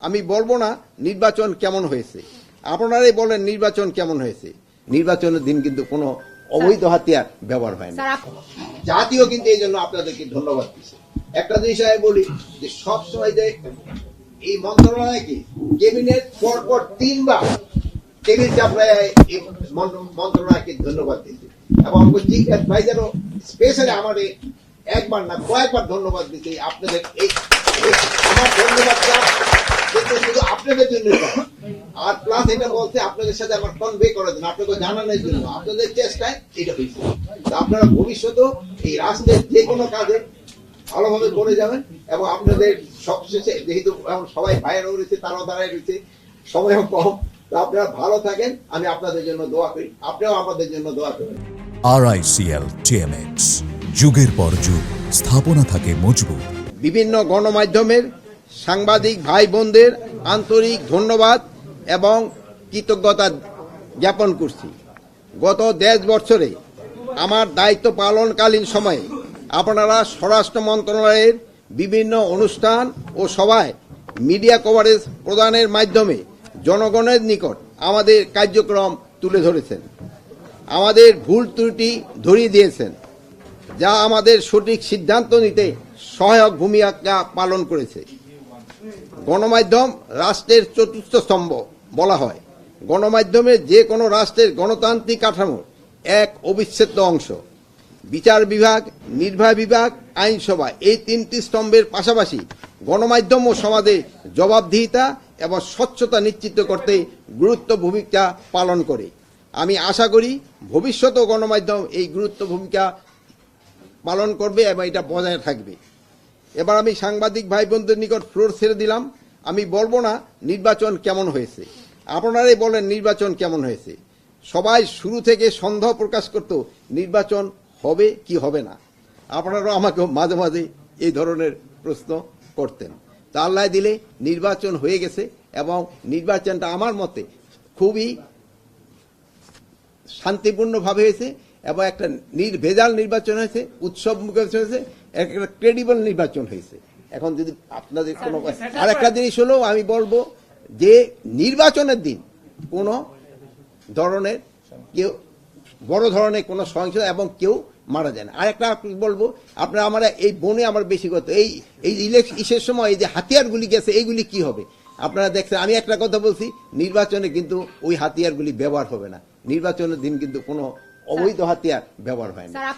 আমি বলবো না নির্বাচন কেমন হয়েছে, আপনারাই বলেন নির্বাচন কেমন হয়েছে। নির্বাচনের দিন কিন্তু কোনো অবৈধ হাতিয়ার ব্যবহার হয় না। জাতীয় কিন্তু এই জন্য আপনাদেরকে ধন্যবাদ দিচ্ছে। একটা জিনিস আমি বলি যে সবসময় যে এই মন্ত্রণালয় কি ক্যাবিনেট পরপর 3 বার টেবিল চাপড়ায় এই মন্ত্রণালয়কে ধন্যবাদ দিচ্ছে এবং চিফ অ্যাডভাইজারও স্পেশালি আমার একবার না কয়েকবার ধন্যবাদ দিচ্ছে। আপনাদের এই আমার ধন্যবাদটা কিন্তু শুধু আপনাদের জন্য আর প্লাস এটা বলতে আপনাদের সাথে আমার কনভে করার জন্য, আপনাকে জানানোর জন্য আপনাদের চেষ্টায় এটা হয়েছে। আপনারা ভবিষ্যতেও এই রাষ্ট্রের যে কোনো কাজে ভালোভাবে করে যাবেন এবং আপনাদের সবশেষে যেহেতু সবাই ভাইয়েরাও রয়েছে, তারাও দাঁড়ায় রয়েছে, সময়ও কম, তো আপনারা ভালো থাকেন। আমি আপনাদের জন্য দোয়া করি, আপনিও আমাদের জন্য দোয়া করেন। RICL TMX, যুগের পর যুগ স্থাপনা থাকে মজবুত। বিভিন্ন গণমাধ্যমের সাংবাদিক ভাই বোনদের আন্তরিক ধন্যবাদ এবং কৃতজ্ঞতা জ্ঞাপন করছি। গত 10 বছরে আমার দায়িত্ব পালনকালীন সময়ে আপনারা স্বরাষ্ট্র মন্ত্রণালয়ের বিভিন্ন অনুষ্ঠান ও সভায় মিডিয়া কভারেজ প্রদানের মাধ্যমে জনগণের নিকট আমাদের কার্যক্রম তুলে ধরেছেন, আমাদের ভুল ত্রুটি ধরিয়ে দিয়েছেন, যা আমাদের সঠিক সিদ্ধান্ত নিতে সহায়ক ভূমিকা পালন করেছে। গণমাধ্যম রাষ্ট্রের চতুর্থ স্তম্ভ বলা হয়। গণমাধ্যমের যে কোনো রাষ্ট্রের গণতান্ত্রিক কাঠামোর এক অবিচ্ছেদ্য অংশ। বিচার বিভাগ, নির্বাহী বিভাগ, আইনসভা এই 3টি স্তম্ভের পাশাপাশি গণমাধ্যম ও সমাজে জবাবদিহিতা এবং স্বচ্ছতা নিশ্চিত করতে গুরুত্ব ভূমিকা পালন করে। আমি আশা করি ভবিষ্যতেও গণমাধ্যম এই গুরুত্ব ভূমিকা পালন করবে এবং এটা বজায় থাকবে। এবার আমি সাংবাদিক ভাই বোনদের নিকট ফ্লোর ছেড়ে দিলাম। আমি বলবো না নির্বাচন কেমন হয়েছে, আপনারাই বলেন নির্বাচন কেমন হয়েছে। সবাই শুরু থেকে সন্দেহ প্রকাশ করত নির্বাচন হবে কি হবে না। আপনারাও আমাকে মাঝে মাঝে এই ধরনের প্রশ্ন করতেন। তা আল্লাহ দিলে নির্বাচন হয়ে গেছে এবং নির্বাচনটা আমার মতে খুবই শান্তিপূর্ণভাবে হয়েছে এবং একটা নির্ভেজাল নির্বাচন হয়েছে, উৎসব মুখরিত হয়েছে, একটা ক্রেডিবল নির্বাচন হয়েছে। এখন যদি আপনাদের কোনো আরেকটা জিনিস হলো, আমি বলবো যে নির্বাচনের দিন কোনো ধরনের কেউ বড় ধরনের কোনো সহিংসতা এবং কেউ মারা যায় না। আরেকটা বলবো, আপনারা আমরা এই বনে আমার বেশি কথা এই ইসের সময় এই যে হাতিয়ারগুলি গেছে এইগুলি কি হবে আপনারা দেখছেন। আমি একটা কথা বলছি, নির্বাচনে কিন্তু ওই হাতিয়ারগুলি ব্যবহার হবে না। নির্বাচনের দিন কিন্তু কোনো অবৈধ হাতিয়ার ব্যবহার হয় না।